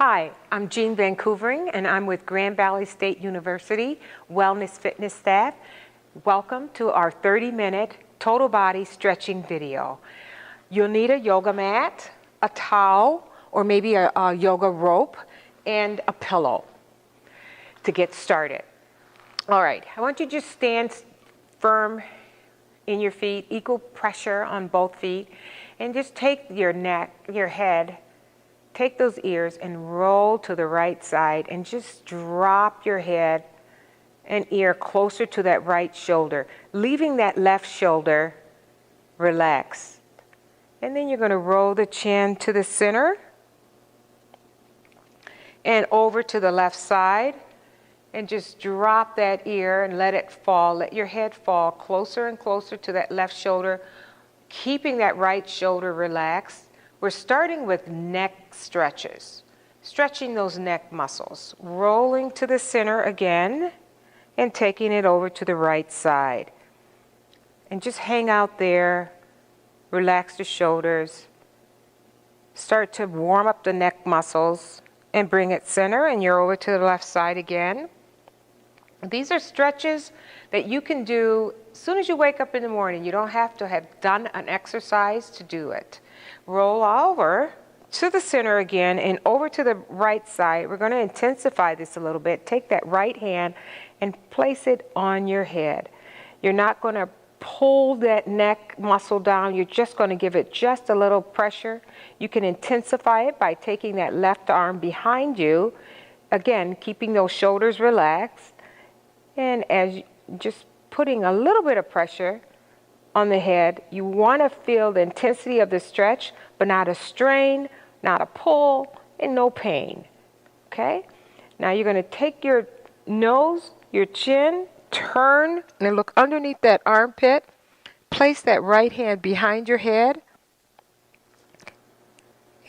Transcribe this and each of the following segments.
Hi, I'm Jean Van Coevering, and I'm with Grand Valley State University Wellness Fitness staff. Welcome to our 30-minute total body stretching video. You'll need a yoga mat, a towel, or maybe a yoga rope, and a pillow to get started. All right, I want you to just stand firm in your feet, equal pressure on both feet, and just take your neck, your head, take those ears and roll to the right side and just drop your head and ear closer to that right shoulder, leaving that left shoulder relaxed. And then you're going to roll the chin to the center and over to the left side and just drop that ear and let it fall. Let your head fall closer and closer to that left shoulder, keeping that right shoulder relaxed. We're starting with neck stretches, stretching those neck muscles, rolling to the center again and taking it over to the right side. And just hang out there, relax the shoulders, start to warm up the neck muscles and bring it center and you're over to the left side again. These are stretches that you can do as soon as you wake up in the morning. You don't have to have done an exercise to do it. Roll over to the center again and over to the right side. We're going to intensify this a little bit. Take that right hand and place it on your head. You're not going to pull that neck muscle down. You're just going to give it just a little pressure. You can intensify it by taking that left arm behind you. Again, keeping those shoulders relaxed. And as just putting a little bit of pressure on the head, you want to feel the intensity of the stretch, but not a strain, not a pull, and no pain. Okay? Now you're going to take your nose, your chin, turn, and look underneath that armpit. Place that right hand behind your head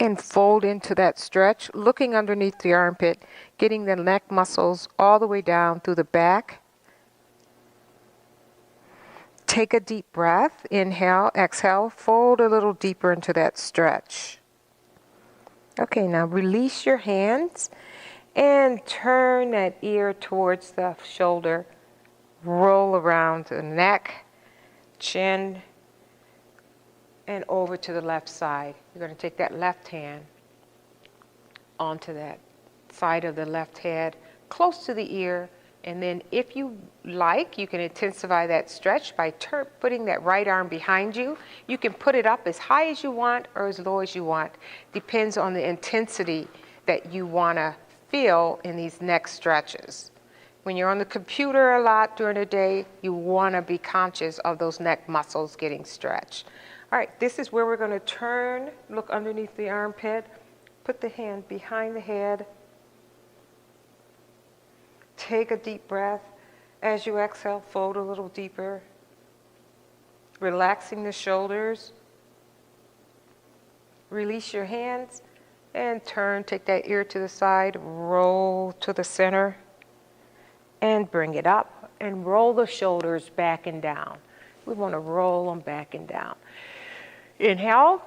and fold into that stretch, looking underneath the armpit, getting the neck muscles all the way down through the back. Take a deep breath, inhale, exhale, fold a little deeper into that stretch. Okay, now release your hands and turn that ear towards the shoulder. Roll around the neck, chin, and over to the left side. You're going to take that left hand onto that side of the left head, close to the ear. And then if you like, you can intensify that stretch by putting that right arm behind you. You can put it up as high as you want or as low as you want. Depends on the intensity that you want to feel in these neck stretches. When you're on the computer a lot during the day, you want to be conscious of those neck muscles getting stretched. All right, this is where we're going to turn, look underneath the armpit, put the hand behind the head. Take a deep breath. As you exhale, fold a little deeper. Relaxing the shoulders. Release your hands and turn. Take that ear to the side. Roll to the center. And bring it up. And roll the shoulders back and down. We want to roll them back and down. Inhale.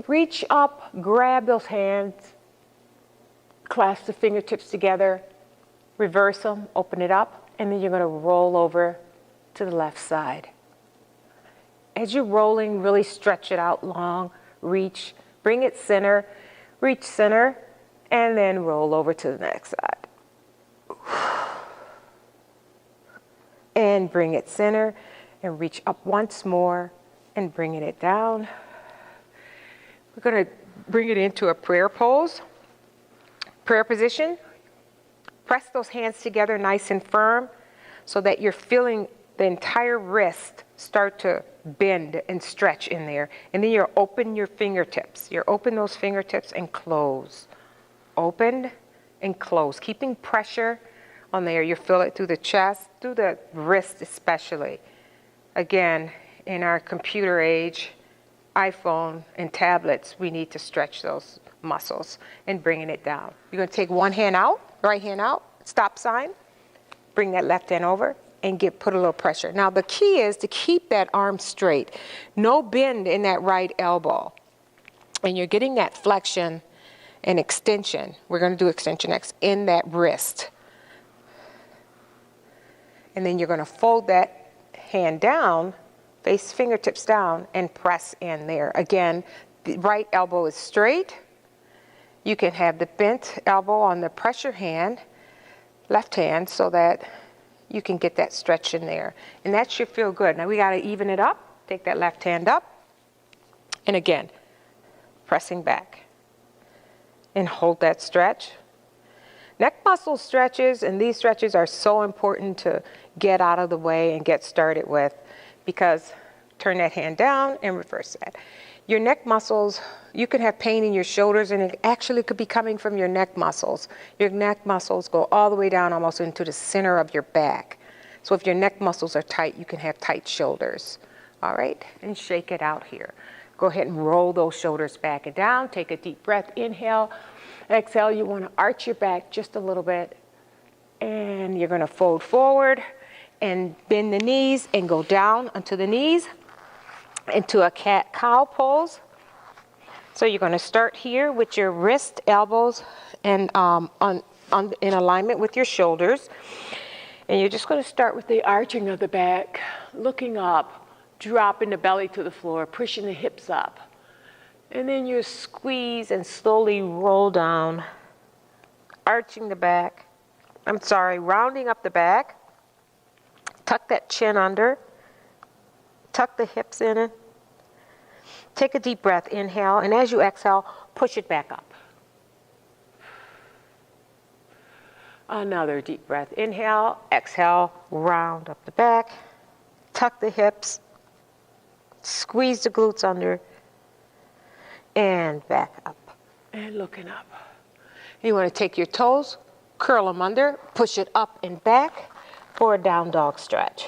Reach up. Grab those hands. Clasp the fingertips together. Reverse them, open it up, and then you're going to roll over to the left side. As you're rolling, really stretch it out long, reach, bring it center, reach center, and then roll over to the next side. And bring it center, and reach up once more, and bringing it down. We're going to bring it into a prayer pose, prayer position. Press those hands together nice and firm so that you're feeling the entire wrist start to bend and stretch in there. And then you'll open your fingertips. You open those fingertips and close. Open and close. Keeping pressure on there. You feel it through the chest, through the wrist especially. Again, in our computer age, iPhone and tablets, we need to stretch those muscles and bringing it down. You're going to take one hand out. Right hand out, stop sign, bring that left hand over and put a little pressure. Now the key is to keep that arm straight. No bend in that right elbow. And you're getting that flexion An extension. We're going to do extension next in that wrist. And then you're going to fold that hand down, face fingertips down, and press in there. Again, the right elbow is straight. You can have the bent elbow on the pressure hand, left hand, so that you can get that stretch in there. And that should feel good. Now we got to even it up. Take that left hand up. And again, pressing back. And hold that stretch. Neck muscle stretches, and these stretches are so important to get out of the way and get started with, because turn that hand down and reverse that. Your neck muscles, you can have pain in your shoulders, and it actually could be coming from your neck muscles. Your neck muscles go all the way down almost into the center of your back. So if your neck muscles are tight, you can have tight shoulders. All right, and shake it out here. Go ahead and roll those shoulders back and down. Take a deep breath, inhale. Exhale, you want to arch your back just a little bit. And you're going to fold forward and bend the knees and go down onto the knees into a cat-cow pose. So you're going to start here with your wrist, elbows, and in alignment with your shoulders. And you're just going to start with the arching of the back, looking up, dropping the belly to the floor, pushing the hips up. And then you squeeze and slowly roll down, arching the back. Rounding up the back. Tuck that chin under. Tuck the hips in. Take a deep breath, inhale, and as you exhale, push it back up. Another deep breath, inhale, exhale, round up the back. Tuck the hips. Squeeze the glutes under and back up and looking up. You want to take your toes, curl them under, push it up and back for a down dog stretch.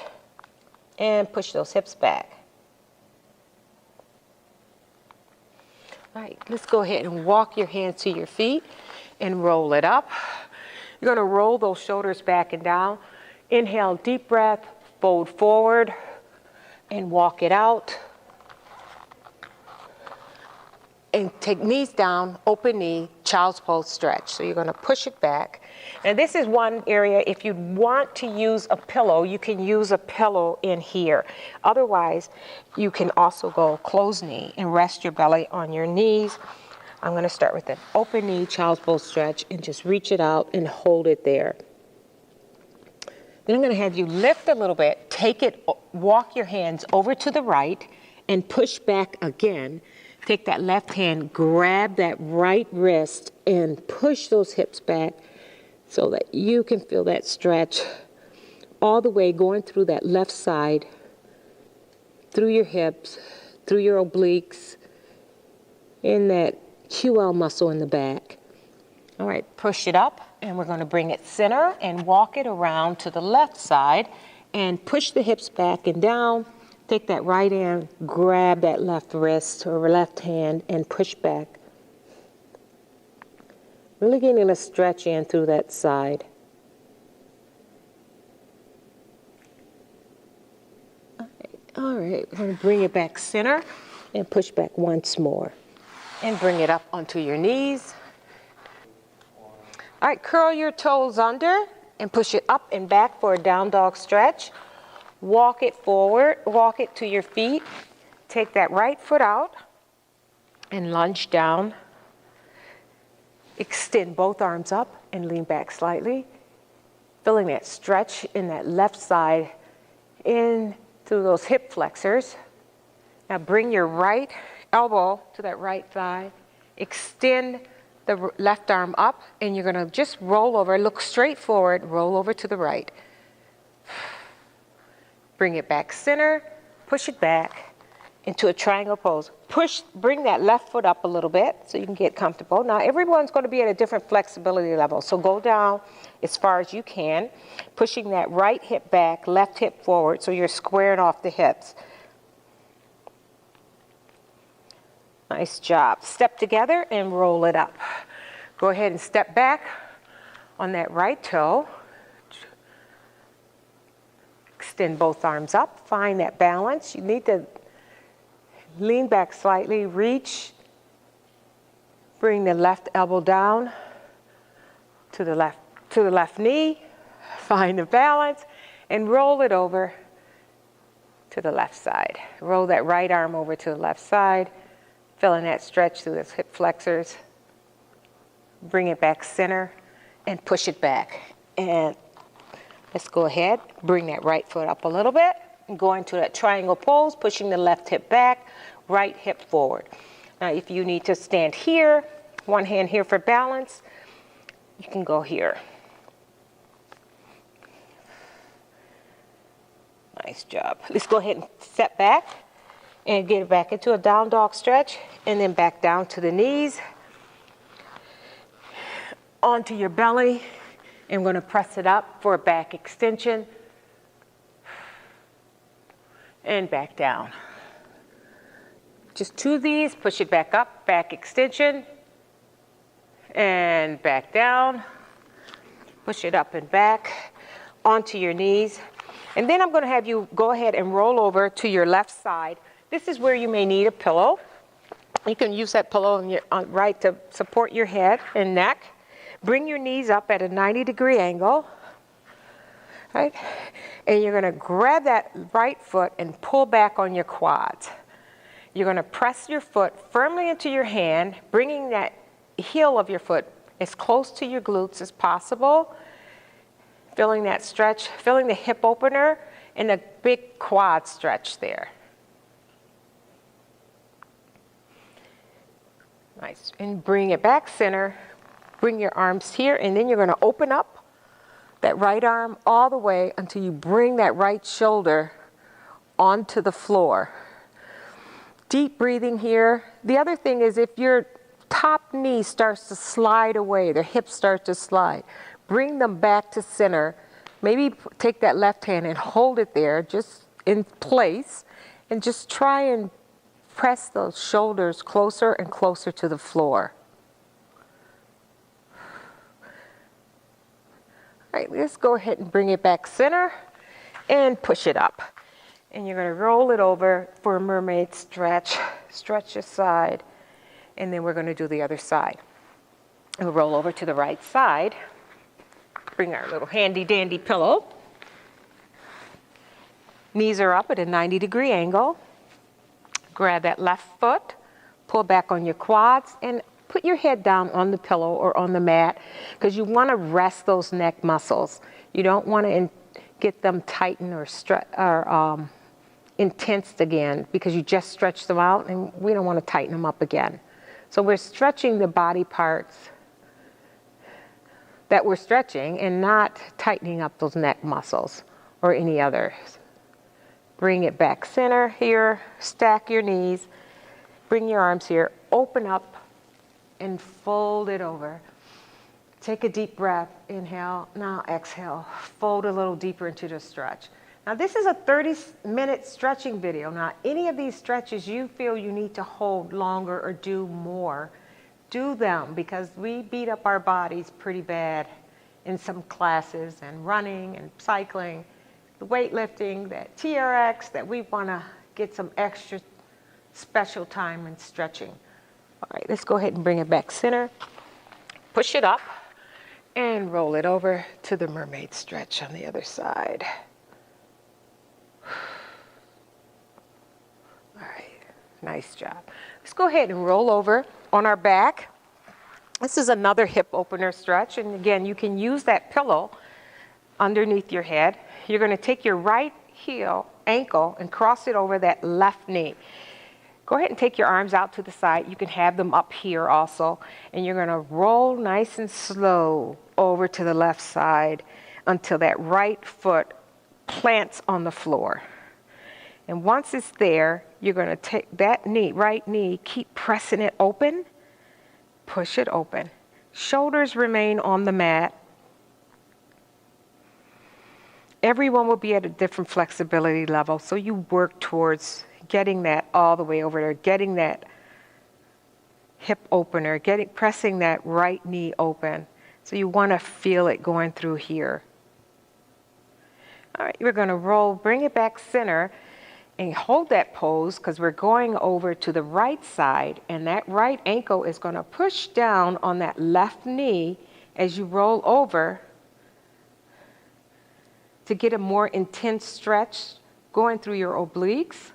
And push those hips back. All right, let's go ahead and walk your hands to your feet and roll it up. You're going to roll those shoulders back and down. Inhale, deep breath, fold forward. And walk it out. And take knees down, open knee, child's pose stretch. So you're going to push it back. And this is one area, if you want to use a pillow, you can use a pillow in here. Otherwise, you can also go closed knee and rest your belly on your knees. I'm going to start with an open knee, child's pose stretch, and just reach it out and hold it there. Then I'm going to have you lift a little bit, take it, walk your hands over to the right, and push back again. Take that left hand, grab that right wrist, and push those hips back so that you can feel that stretch all the way going through that left side, through your hips, through your obliques, in that QL muscle in the back. All right, push it up. And we're going to bring it center and walk it around to the left side and push the hips back and down. Take that right hand, grab that left wrist or left hand and push back. Really getting a stretch in through that side. All right, we're going to bring it back center and push back once more. And bring it up onto your knees. All right, curl your toes under and push it up and back for a down dog stretch. Walk it forward, walk it to your feet. Take that right foot out and lunge down. Extend both arms up and lean back slightly. Feeling that stretch in that left side in through those hip flexors. Now bring your right elbow to that right thigh. Extend the left arm up, and you're going to just roll over, look straight forward, roll over to the right. Bring it back center, push it back into a triangle pose. Bring that left foot up a little bit so you can get comfortable. Now everyone's going to be at a different flexibility level, so go down as far as you can, pushing that right hip back, left hip forward, so you're squaring off the hips. Nice job. Step together and roll it up. Go ahead and step back on that right toe. Extend both arms up. Find that balance. You need to lean back slightly, reach Bring the left elbow down to the left knee. Find the balance and roll it over to the left side. Roll that right arm over to the left side, feeling that stretch through those hip flexors. Bring it back center and push it back. And let's go ahead, bring that right foot up a little bit and go into that triangle pose, pushing the left hip back, right hip forward. Now, if you need to stand here, one hand here for balance, you can go here. Nice job. Let's go ahead and step back and get it back into a down dog stretch, and then back down to the knees, onto your belly, and we're going to press it up for a back extension, and back down. Just 2 of these, push it back up, back extension, and back down. Push it up and back onto your knees. And then I'm going to have you go ahead and roll over to your left side. This is where you may need a pillow. You can use that pillow on your right to support your head and neck. Bring your knees up at a 90-degree angle, right? And you're going to grab that right foot and pull back on your quads. You're going to press your foot firmly into your hand, bringing that heel of your foot as close to your glutes as possible. Feeling that stretch, feeling the hip opener and the big quad stretch there. Nice. And bring it back center. Bring your arms here, and then you're going to open up that right arm all the way until you bring that right shoulder onto the floor. Deep breathing here. The other thing is, if your top knee starts to slide away, the hips start to slide, bring them back to center. Maybe take that left hand and hold it there, just in place, and just try and press those shoulders closer and closer to the floor. All right, let's go ahead and bring it back center and push it up. And you're going to roll it over for a mermaid stretch. Stretch your side, and then we're going to do the other side. We'll roll over to the right side. Bring our little handy dandy pillow. Knees are up at a 90-degree angle. Grab that left foot, pull back on your quads, and put your head down on the pillow or on the mat, because you want to rest those neck muscles. You don't want to get them tightened or intensed again, because you just stretched them out, and we don't want to tighten them up again. So we're stretching the body parts that we're stretching and not tightening up those neck muscles or any others. Bring it back center here, stack your knees, bring your arms here, open up and fold it over. Take a deep breath, inhale, now exhale, fold a little deeper into the stretch. Now this is a 30-minute stretching video. Now any of these stretches you feel you need to hold longer or do more, do them, because we beat up our bodies pretty bad in some classes, and running and cycling, the weightlifting, that TRX, that we want to get some extra special time in stretching. All right, let's go ahead and bring it back center. Push it up and roll it over to the mermaid stretch on the other side. All right, nice job. Let's go ahead and roll over on our back. This is another hip opener stretch, and again, you can use that pillow underneath your head. You're going to take your right ankle and cross it over that left knee. Go ahead and take your arms out to the side. You can have them up here also, and you're going to roll nice and slow over to the left side until that right foot plants on the floor. And once it's there, you're going to take that knee, right knee, keep pressing it open. Push it open. Shoulders remain on the mat. Everyone will be at a different flexibility level, so you work towards getting that all the way over there, getting that hip opener, pressing that right knee open. So you want to feel it going through here. All right, we're going to roll, bring it back center, And hold that pose because we're going over to the right side, and that right ankle is going to push down on that left knee as you roll over to get a more intense stretch going through your obliques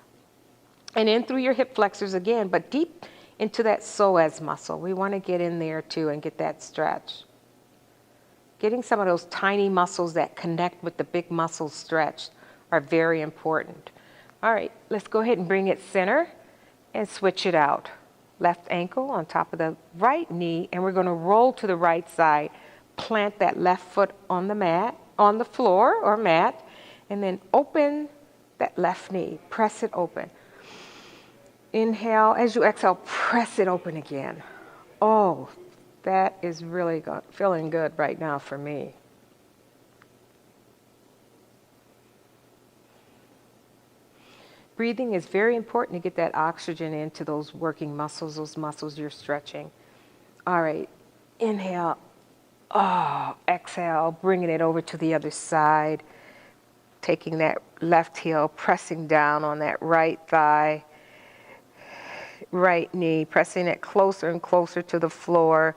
and in through your hip flexors again, but deep into that psoas muscle. We want to get in there too and get that stretch. Getting some of those tiny muscles that connect with the big muscles stretched are very important. All right, let's go ahead and bring it center and switch it out. Left ankle on top of the right knee, and we're going to roll to the right side. Plant that left foot on the mat, on the floor or mat, and then open that left knee. Press it open. Inhale. As you exhale, press it open again. Oh, that is really good, feeling good right now for me. Breathing is very important to get that oxygen into those working muscles, those muscles you're stretching. All right, inhale. Oh, exhale, bringing it over to the other side. Taking that left heel, pressing down on that right thigh, right knee, pressing it closer and closer to the floor.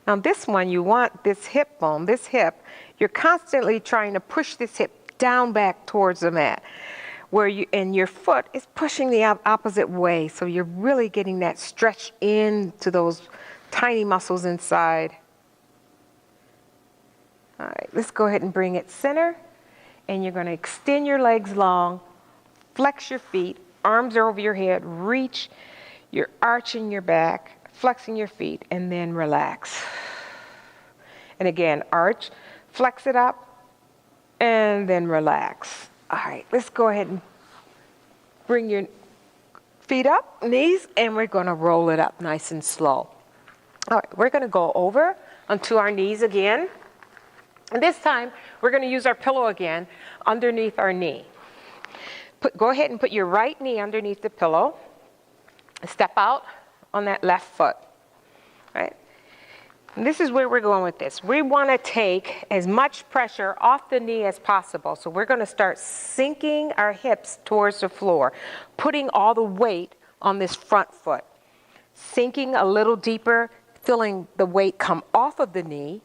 Now this one, you want this hip bone, this hip, you're constantly trying to push this hip down back towards the mat, and your foot is pushing the opposite way, so you're really getting that stretch into those tiny muscles inside. All right, let's go ahead and bring it center, and you're going to extend your legs long, flex your feet, arms are over your head, reach, you're arching your back, flexing your feet, and then relax. And again, arch, flex it up, and then relax. All right, let's go ahead and bring your feet up, knees, and we're going to roll it up nice and slow. All right, we're going to go over onto our knees again. And this time, we're going to use our pillow again underneath our knee. Go ahead and put your right knee underneath the pillow. Step out on that left foot, right? And this is where we're going with this. We want to take as much pressure off the knee as possible. So we're going to start sinking our hips towards the floor, putting all the weight on this front foot, sinking a little deeper, feeling the weight come off of the knee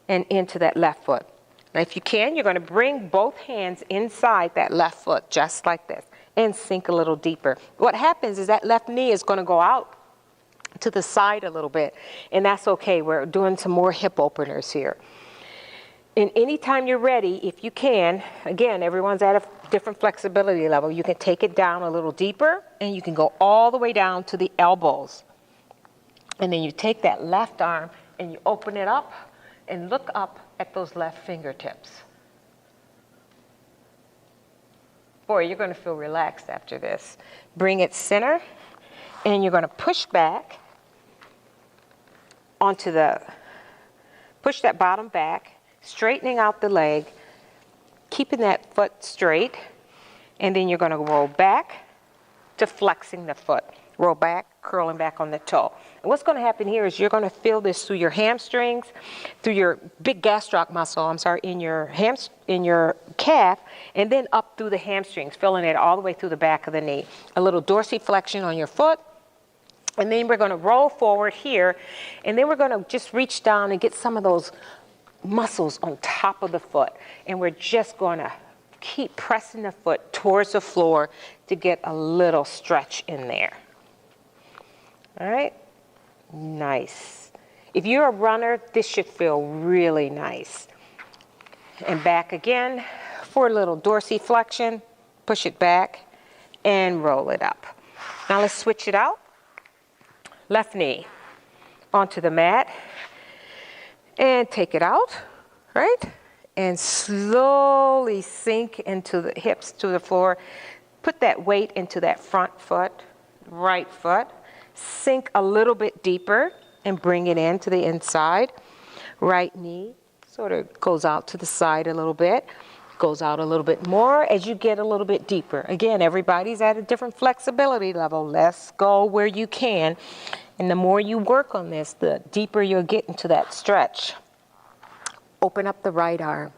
and into that left foot. Now, if you can, you're going to bring both hands inside that left foot, just like this, and sink a little deeper. What happens is that left knee is going to go out to the side a little bit, and that's okay. We're doing some more hip openers here. And anytime you're ready, if you can, again, everyone's at a different flexibility level, you can take it down a little deeper, and you can go all the way down to the elbows. And then you take that left arm, and you open it up, and look up at those left fingertips. Boy, you're going to feel relaxed after this. Bring it center, and you're going to push back push that bottom back, straightening out the leg, keeping that foot straight, and then you're going to roll back to flexing the foot. Roll back, curling back on the toe. And what's going to happen here is you're going to feel this through your hamstrings, through your big gastroc muscle, in your calf, and then up through the hamstrings, feeling it all the way through the back of the knee. A little dorsiflexion on your foot. And then we're going to roll forward here, and then we're going to just reach down and get some of those muscles on top of the foot. And we're just going to keep pressing the foot towards the floor to get a little stretch in there. All right, nice. If you're a runner, this should feel really nice. And back again for a little dorsiflexion. Push it back and roll it up. Now let's switch it out. Left knee onto the mat and take it out, right? And slowly sink into the hips to the floor. Put that weight into that front foot, right foot. Sink a little bit deeper and bring it into the inside. Right knee sort of goes out to the side a little bit, goes out a little bit more as you get a little bit deeper. Again, everybody's at a different flexibility level. Let's go where you can. And the more you work on this, the deeper you'll get into that stretch. Open up the right arm.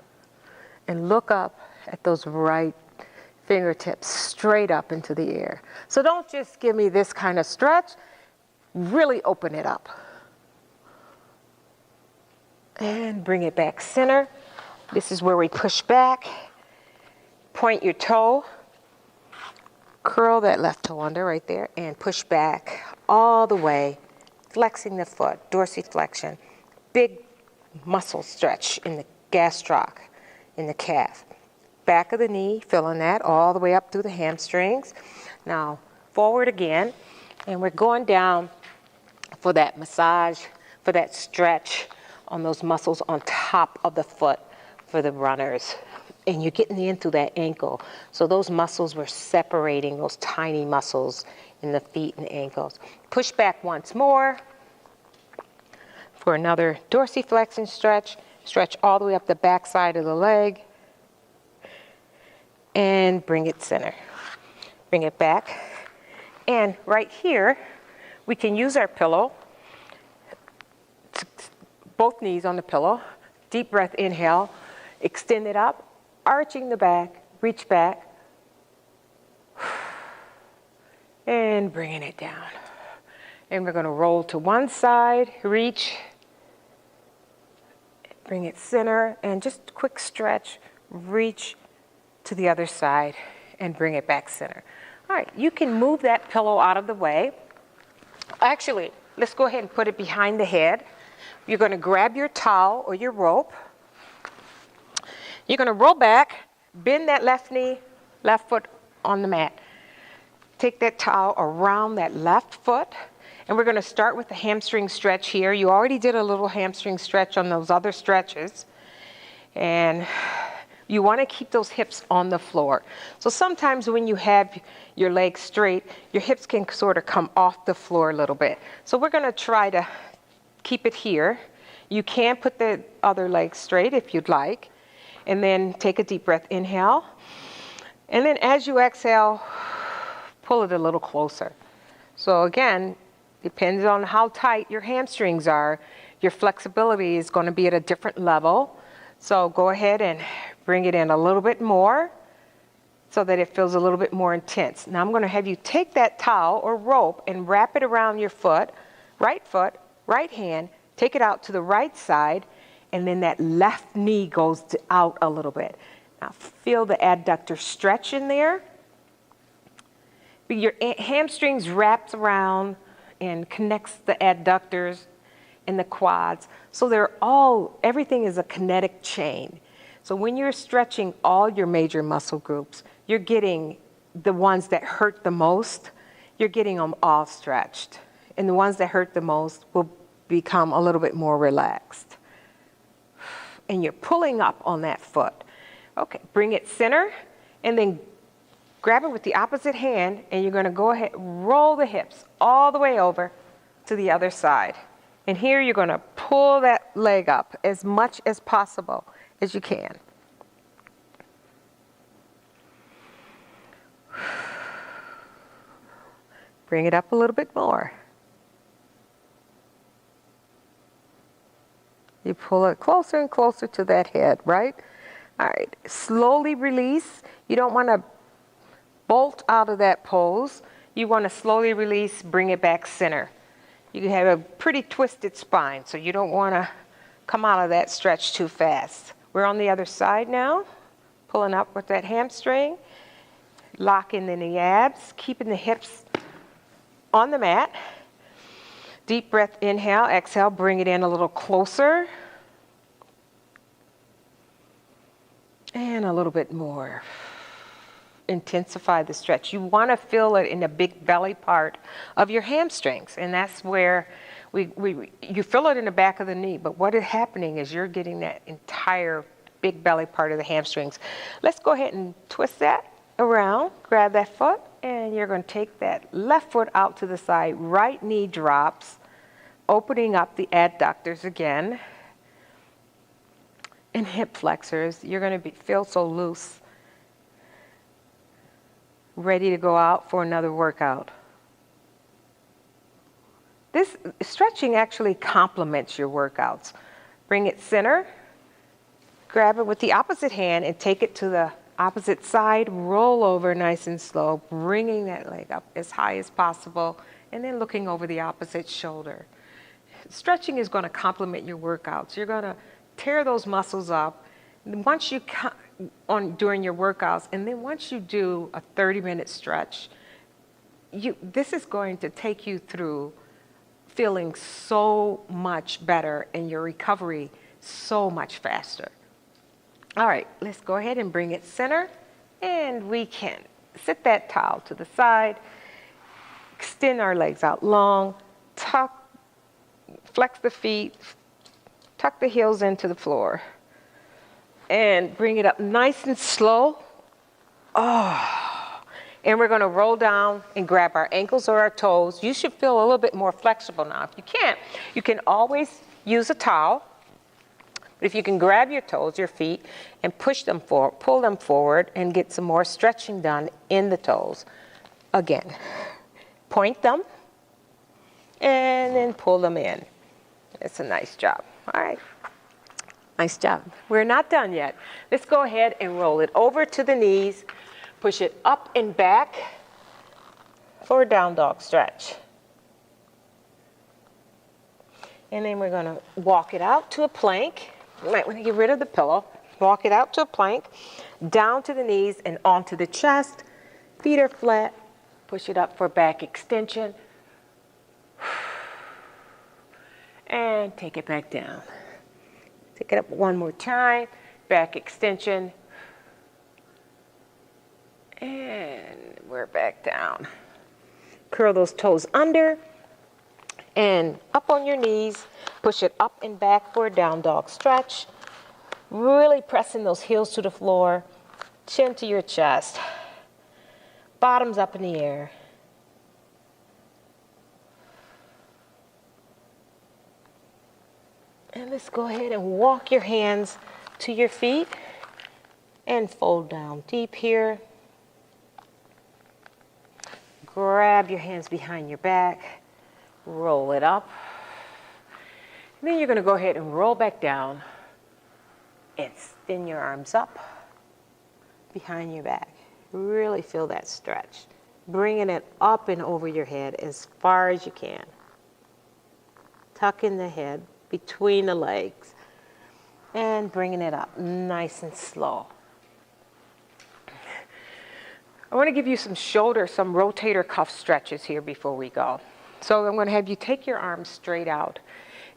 and look up at those right fingertips straight up into the air. So don't just give me this kind of stretch, really open it up. And bring it back center. This is where we push back. Point your toe. Curl that left toe under right there and push back all the way, flexing the foot, dorsiflexion. Big muscle stretch in the gastroc, in the calf. Back of the knee, feeling that all the way up through the hamstrings. Now, forward again, and we're going down for that massage, for that stretch on those muscles on top of the foot for the runners. And you're getting into that ankle. So those muscles were separating, those tiny muscles in the feet and ankles. Push back once more for another dorsiflexion stretch. Stretch all the way up the back side of the leg. And bring it center. Bring it back. And right here, we can use our pillow. Both knees on the pillow. Deep breath, inhale. Extend it up. Arching the back, reach back, and bringing it down. And we're going to roll to one side, reach, bring it center, and just quick stretch, reach to the other side, and bring it back center. All right, you can move that pillow out of the way. Actually, let's go ahead and put it behind the head. You're going to grab your towel or your rope. You're going to roll back, bend that left knee, left foot on the mat. Take that towel around that left foot, and we're going to start with the hamstring stretch here. You already did a little hamstring stretch on those other stretches, and you want to keep those hips on the floor. So sometimes when you have your legs straight, your hips can sort of come off the floor a little bit. So we're going to try to keep it here. You can put the other leg straight if you'd like. And then take a deep breath, inhale. And then as you exhale, pull it a little closer. So again, depends on how tight your hamstrings are. Your flexibility is going to be at a different level. So go ahead and bring it in a little bit more so that it feels a little bit more intense. Now I'm going to have you take that towel or rope and wrap it around your foot, right hand, take it out to the right side, and then that left knee goes out a little bit. Now feel the adductor stretch in there. Your hamstrings wraps around and connects the adductors and the quads. So everything is a kinetic chain. So when you're stretching all your major muscle groups, you're getting the ones that hurt the most, you're getting them all stretched. And the ones that hurt the most will become a little bit more relaxed. And you're pulling up on that foot. Okay, bring it center, and then grab it with the opposite hand, and you're going to go ahead, roll the hips all the way over to the other side. And here you're going to pull that leg up as much as possible as you can. Bring it up a little bit more. You pull it closer and closer to that head, right? All right, slowly release. You don't want to bolt out of that pose. You want to slowly release, bring it back center. You have a pretty twisted spine, so you don't want to come out of that stretch too fast. We're on the other side now, pulling up with that hamstring, locking in the abs, keeping the hips on the mat. Deep breath, inhale, exhale, bring it in a little closer. And a little bit more. Intensify the stretch. You want to feel it in the big belly part of your hamstrings. And that's where you feel it in the back of the knee. But what is happening is you're getting that entire big belly part of the hamstrings. Let's go ahead and twist that around. Grab that foot. And you're going to take that left foot out to the side. Right knee drops, opening up the adductors again. And hip flexors. You're going to feel so loose. Ready to go out for another workout. This stretching actually complements your workouts. Bring it center. grab it with the opposite hand and take it to the opposite side, roll over nice and slow, bringing that leg up as high as possible, and then looking over the opposite shoulder. Stretching is going to complement your workouts. You're going to tear those muscles up once you during your workouts, and then once you do a 30-minute stretch, this is going to take you through feeling so much better and your recovery so much faster. All right, let's go ahead and bring it center, and we can sit that towel to the side, extend our legs out long, flex the feet, tuck the heels into the floor, and bring it up nice and slow. And we're going to roll down and grab our ankles or our toes. You should feel a little bit more flexible now. If you can't, you can always use a towel. If you can grab your toes, your feet, and push them forward, pull them forward, and get some more stretching done in the toes. Again, point them, and then pull them in. It's a nice job. All right. Nice job. We're not done yet. Let's go ahead and roll it over to the knees. Push it up and back for a down dog stretch. And then we're going to walk it out to a plank. You might want to get rid of the pillow. Walk it out to a plank, down to the knees and onto the chest. Feet are flat. Push it up for back extension. And take it back down. Take it up one more time. Back extension. And we're back down. Curl those toes under and up on your knees. Push it up and back for a down dog stretch. Really pressing those heels to the floor. Chin to your chest. Bottoms up in the air. And let's go ahead and walk your hands to your feet and fold down deep here. Grab your hands behind your back, roll it up. And then you're going to go ahead and roll back down and extend your arms up behind your back. Really feel that stretch. Bringing it up and over your head as far as you can. Tuck in the head between the legs and bringing it up nice and slow. I want to give you some rotator cuff stretches here before we go. So I'm going to have you take your arms straight out.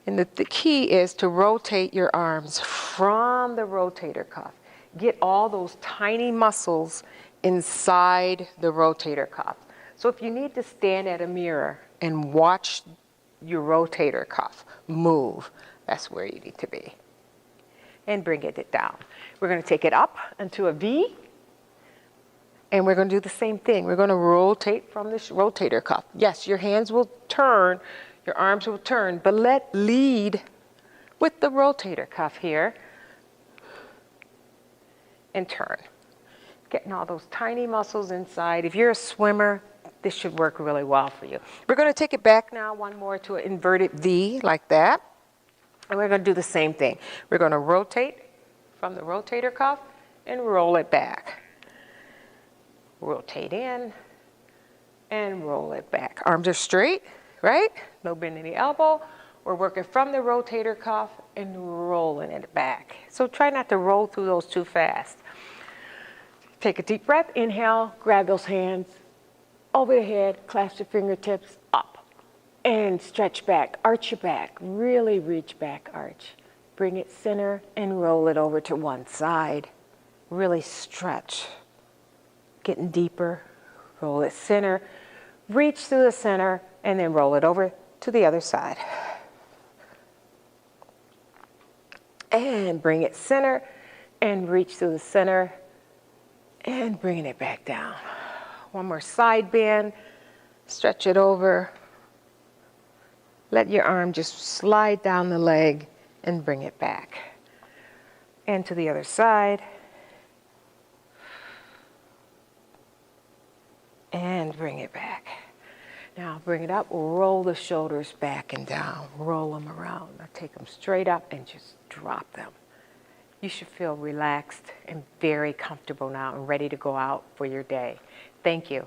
And the key is to rotate your arms from the rotator cuff. Get all those tiny muscles inside the rotator cuff. So if you need to stand at a mirror and watch your rotator cuff move, that's where you need to be. And bring it down. We're going to take it up into a V. And we're going to do the same thing. We're going to rotate from this rotator cuff. Yes, your hands will turn, your arms will turn, but lead with the rotator cuff here. And turn. Getting all those tiny muscles inside. If you're a swimmer, this should work really well for you. We're going to take it back now one more to an inverted V like that. And we're going to do the same thing. We're going to rotate from the rotator cuff and roll it back. Rotate in and roll it back. Arms are straight, right? No bend in the elbow. We're working from the rotator cuff and rolling it back. So try not to roll through those too fast. Take a deep breath. Inhale, grab those hands over the head, clasp your fingertips up and stretch back. Arch your back. Really reach back, arch. Bring it center and roll it over to one side. Really stretch. Getting deeper, roll it center, reach through the center, and then roll it over to the other side. And bring it center, and reach through the center, and bringing it back down. One more side bend, stretch it over. Let your arm just slide down the leg and bring it back. And to the other side. And bring it back. Now bring it up, roll the shoulders back and down, roll them around. Now take them straight up and just drop them. You should feel relaxed and very comfortable now and ready to go out for your day. Thank you.